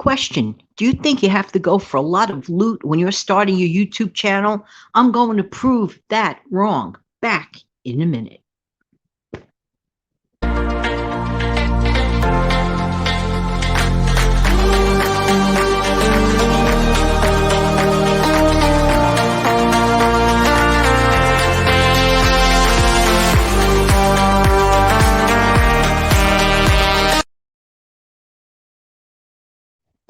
Question. Do you think you have to go for a lot of loot when you're starting your YouTube channel? I'm going to prove that wrong. Back in a minute.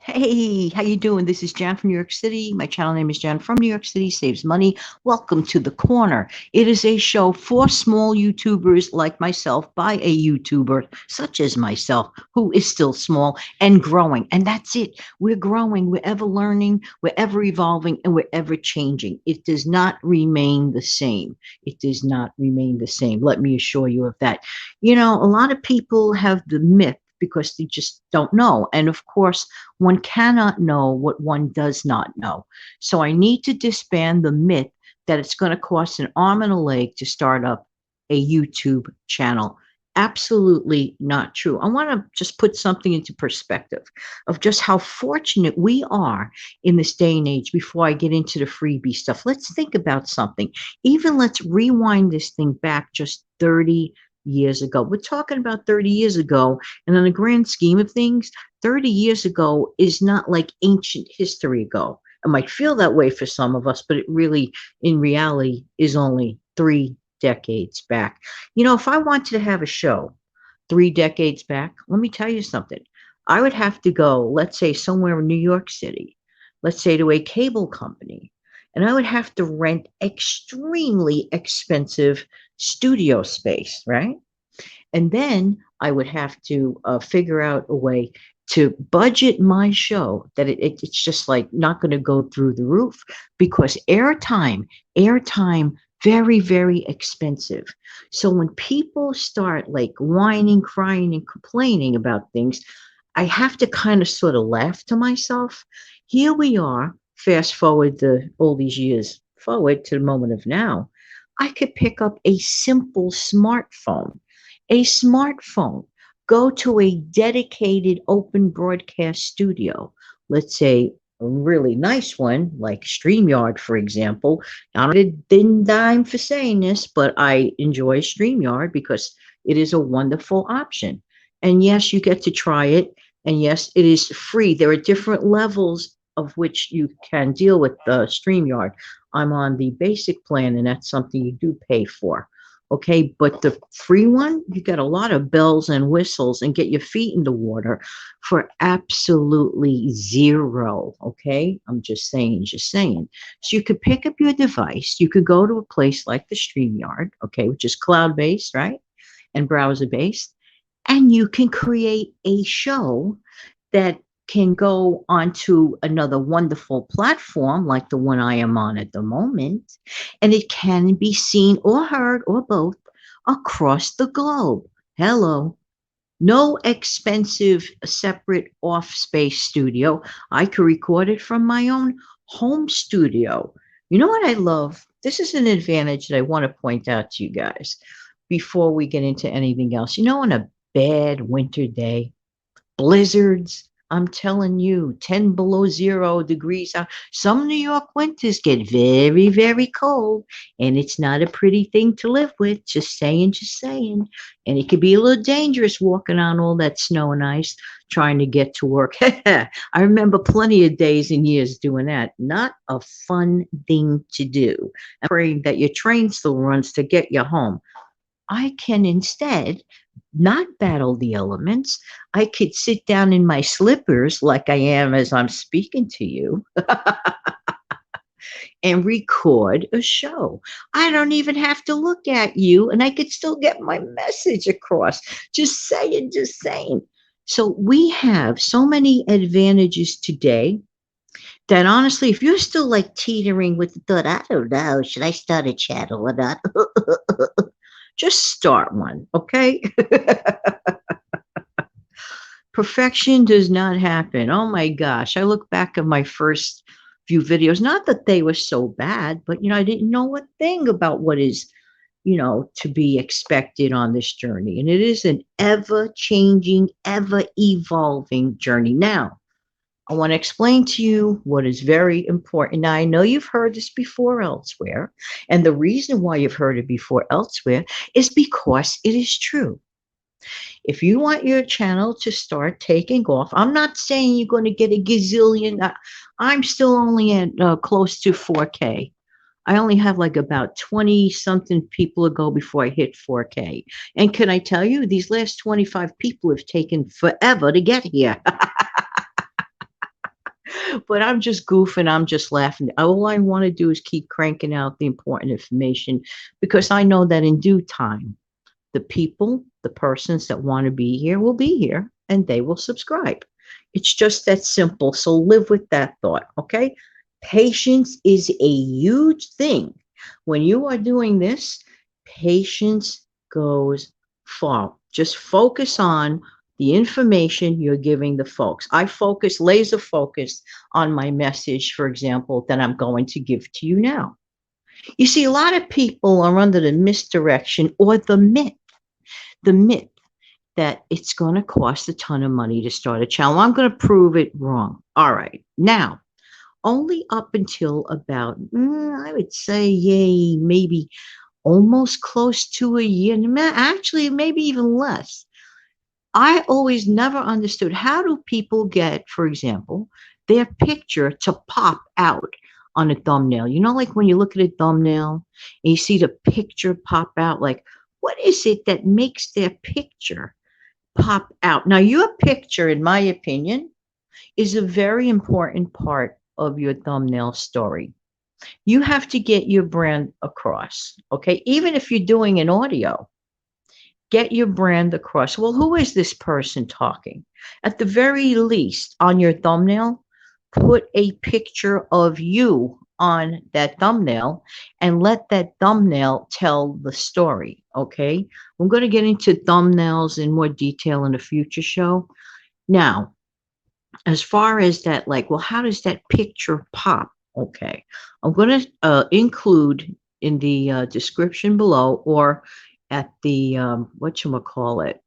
Hey, how you doing? This is Jan from New York City. My channel name is Jan from New York City, Saves Money. Welcome to The Corner. It is a show for small YouTubers like myself by a YouTuber such as myself who is still small and growing. And that's it. We're growing. We're ever learning. We're ever evolving, and we're ever changing. It does not remain the same. It does not remain the same. Let me assure you of that. You know, a lot of people have the myth because they just don't know. And of course, one cannot know what one does not know. So I need to disband the myth that it's going to cost an arm and a leg to start up a YouTube channel. Absolutely not true. I want to just put something into perspective of just how fortunate we are in this day and age before I get into the freebie stuff. Let's think about something. Even let's rewind this thing back just 30 years ago. We're talking about 30 years ago, and in the grand scheme of things, 30 years ago is not like ancient history ago. It might feel that way for some of us, but it really, in reality, is only 3 decades back. You know, if I wanted to have a show 3 decades back, let me tell you something. I would have to go, let's say, somewhere in New York City, let's say to a cable company, and I would have to rent extremely expensive studio space, right? And then I would have to figure out a way to budget my show that it's just like not going to go through the roof because airtime, very, very expensive. So when people start like whining, crying, and complaining about things, I have to kind of sort of laugh to myself. Here we are, fast forward all these years forward to the moment of now. I could pick up a simple smartphone, go to a dedicated open broadcast studio, let's say a really nice one like StreamYard, for example. I didn't dime for saying this, but I enjoy StreamYard because it is a wonderful option. And yes, you get to try it. And yes, it is free. There are different levels of which you can deal with the StreamYard. I'm on the basic plan, and that's something you do pay for. Okay, but the free one, you get a lot of bells and whistles and get your feet in the water for absolutely zero. Okay, I'm just saying, just saying. So you could pick up your device, you could go to a place like the StreamYard, okay, which is cloud-based, right? And browser-based, and you can create a show that can go onto another wonderful platform like the one I am on at the moment, and it can be seen or heard or both across the globe. Hello. No expensive separate off space studio. I could record it from my own home studio. You know what I love? This is an advantage that I want to point out to you guys before we get into anything else. You know, on a bad winter day, blizzards. I'm telling you, 10 below 0 degrees out. Some New York winters get very, very cold, and it's not a pretty thing to live with. Just saying, just saying. And it could be a little dangerous walking on all that snow and ice trying to get to work. I remember plenty of days and years doing that. Not a fun thing to do. I'm praying that your train still runs to get you home. I can instead not battle the elements. I could sit down in my slippers like I am as I'm speaking to you and record a show. I don't even have to look at you, and I could still get my message across. Just saying, just saying. So we have so many advantages today that honestly, if you're still like teetering with the thought, I don't know, should I start a channel or not? Just start one, okay? Perfection does not happen. Oh my gosh. I look back at my first few videos, not that they were so bad, but I didn't know a thing about what is, to be expected on this journey. And it is an ever changing, ever evolving journey. Now, I want to explain to you what is very important. Now, I know you've heard this before elsewhere, and the reason why you've heard it before elsewhere is because it is true. If you want your channel to start taking off, I'm not saying you're going to get a gazillion. I'm still only at close to 4K. I only have like about 20 something people ago before I hit 4K. And can I tell you, these last 25 people have taken forever to get here. But I'm just goofing. I'm just laughing. All I want to do is keep cranking out the important information because I know that in due time, the people, the persons that want to be here will be here and they will subscribe. It's just that simple. So live with that thought, okay? Patience is a huge thing. When you are doing this, patience goes far. Just focus on the information you're giving the folks. I focus, laser focus on my message, for example, that I'm going to give to you now. You see, a lot of people are under the misdirection or the myth that it's going to cost a ton of money to start a channel. I'm going to prove it wrong. All right. Now, only up until about, I would say, yay, maybe almost close to a year, actually, maybe even less. I always never understood how do people get, for example, their picture to pop out on a thumbnail. You know, like when you look at a thumbnail and you see the picture pop out, like what is it that makes their picture pop out? Now, your picture, in my opinion, is a very important part of your thumbnail story. You have to get your brand across, okay? Even if you're doing an audio, get your brand across. Well, who is this person talking? At the very least, on your thumbnail, put a picture of you on that thumbnail and let that thumbnail tell the story, okay? I'm going to get into thumbnails in more detail in a future show. Now, as far as that, like, well, how does that picture pop? Okay, I'm going to include in the description below or at the, whatchamacallit,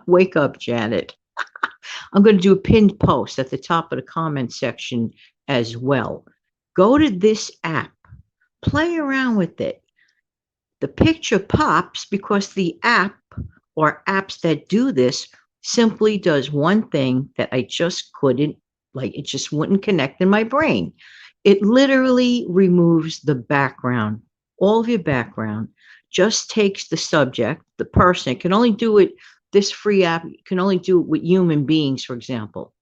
wake up, Janet. I'm going to do a pinned post at the top of the comment section as well. Go to this app, play around with it. The picture pops because the app or apps that do this simply does one thing that I just couldn't, like it just wouldn't connect in my brain. It literally removes the background, all of your background, just takes the subject, the person. It can only do it, this free app can only do it with human beings, for example.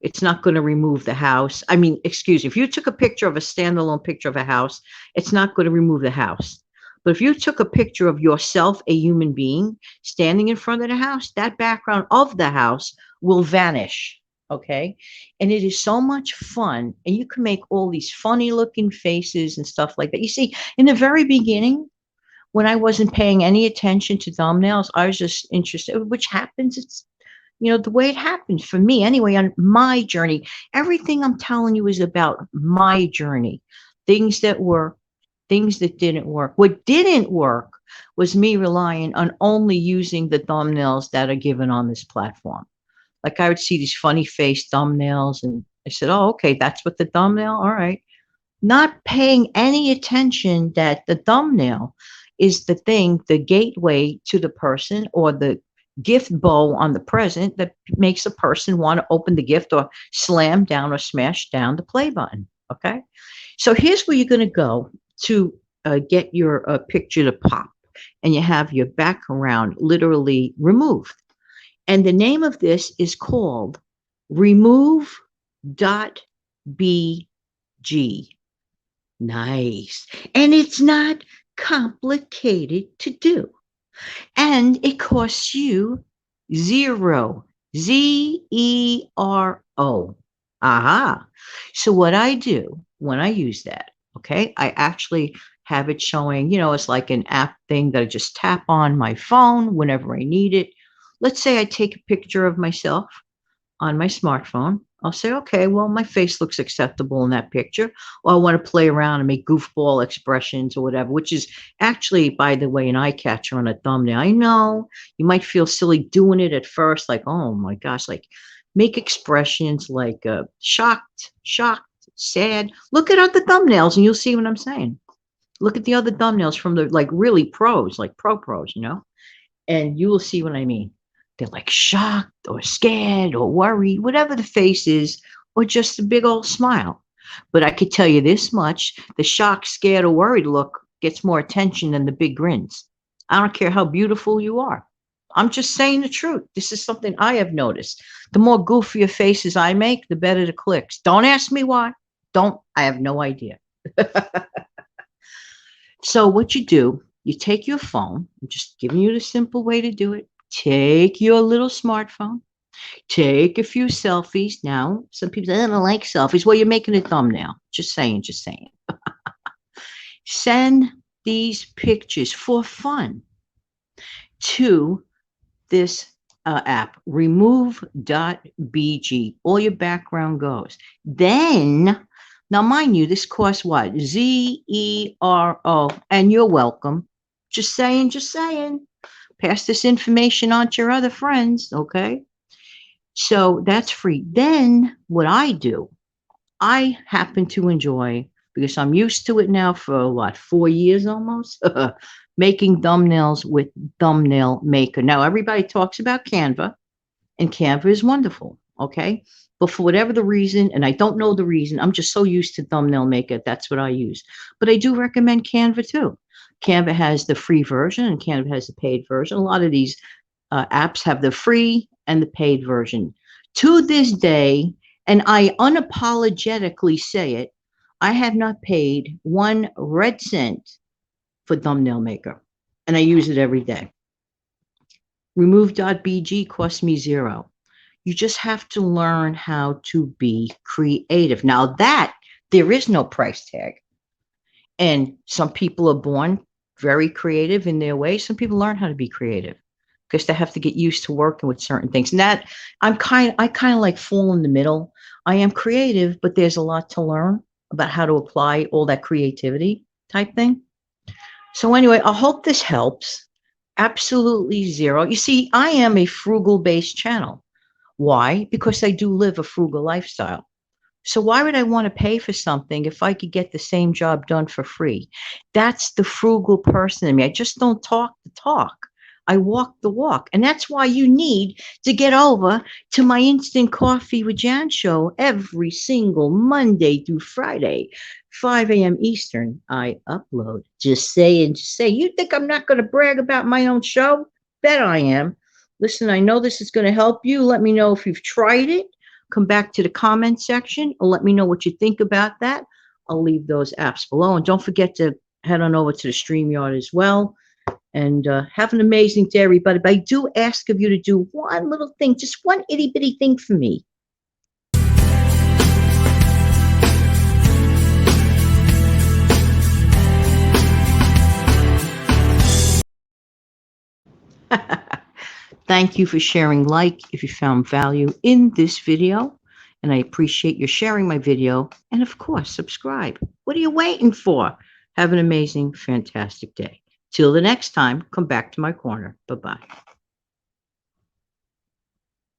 It's not going to remove the house. I mean, excuse me, if you took a picture of a standalone picture of a house, it's not going to remove the house. But if you took a picture of yourself, a human being, standing in front of the house, that background of the house will vanish. Okay. And it is so much fun. And you can make all these funny looking faces and stuff like that. You see, in the very beginning, when I wasn't paying any attention to thumbnails, I was just interested, which happens. It's, you know, the way it happened for me anyway, on my journey. Everything I'm telling you is about my journey. Things that work, things that didn't work. What didn't work was me relying on only using the thumbnails that are given on this platform. Like I would see these funny face thumbnails and I said, oh, okay, that's what the thumbnail, all right. Not paying any attention that the thumbnail is the thing, the gateway to the person or the gift bow on the present that makes a person want to open the gift or slam down or smash down the play button. Okay. So here's where you're going to go to get your picture to pop and you have your background literally removed. And the name of this is called remove.bg. Nice. And it's not complicated to do. And it costs you zero. Z-E-R-O. Aha. So what I do when I use that, okay, I actually have it showing, you know, it's like an app thing that I just tap on my phone whenever I need it. Let's say I take a picture of myself on my smartphone. I'll say, okay, well, my face looks acceptable in that picture. Or I want to play around and make goofball expressions or whatever, which is actually, by the way, an eye catcher on a thumbnail. I know you might feel silly doing it at first, like, oh my gosh, like Make expressions like shocked, shocked, sad. Look at other thumbnails and you'll see what I'm saying. Look at the other thumbnails from the like really pros, like pros, you know, and you will see what I mean. They're like shocked or scared or worried, whatever the face is, or just a big old smile. But I could tell you this much, the shocked, scared, or worried look gets more attention than the big grins. I don't care how beautiful you are. I'm just saying the truth. This is something I have noticed. The more goofier faces I make, the better the clicks. Don't ask me why. Don't. I have no idea. So what you do, you take your phone. I'm just giving you the simple way to do it. Take your little smartphone. Take a few selfies. Now, some people say, I don't like selfies. Well, you're making a thumbnail. Just saying, just saying. Send these pictures for fun to this app, remove.bg. All your background goes. Then, now mind you, this costs what? Zero. And you're welcome. Just saying, just saying. Pass this information on to your other friends, okay? So that's free. Then what I do, I happen to enjoy, because I'm used to it now for what, 4 years almost, making thumbnails with Thumbnail Maker. Now, everybody talks about Canva, and Canva is wonderful, okay? But for whatever the reason, and I don't know the reason, I'm just so used to Thumbnail Maker, that's what I use. But I do recommend Canva too. Canva has the free version, and Canva has the paid version. A lot of these apps have the free and the paid version. To this day, and I unapologetically say it, I have not paid 1 red cent for Thumbnail Maker, and I use it every day. Remove.bg costs me 0. You just have to learn how to be creative. Now that there is no price tag, and some people are born very creative in their way. Some people learn how to be creative because they have to get used to working with certain things. And that I kind of like fall in the middle. I am creative, but there's a lot to learn about how to apply all that creativity type thing. So anyway, I hope this helps. Absolutely 0. You see, I am a frugal based channel. Why? Because I do live a frugal lifestyle. So why would I want to pay for something if I could get the same job done for free? That's the frugal person in me. I just don't talk the talk. I walk the walk. And that's why you need to get over to my Instant Coffee with Jan show every single Monday through Friday, 5 a.m. Eastern. I upload. Just saying, just say, you think I'm not going to brag about my own show? Bet I am. Listen, I know this is going to help you. Let me know if you've tried it. Come back to the comment section or let me know what you think about that. I'll leave those apps below. And don't forget to head on over to the StreamYard as well. And have an amazing day, everybody. But I do ask of you to do one little thing, just one itty bitty thing for me. Thank you for sharing like if you found value in this video. And I appreciate you sharing my video. And of course, subscribe. What are you waiting for? Have an amazing, fantastic day. Till the next time, come back to my corner. Bye-bye.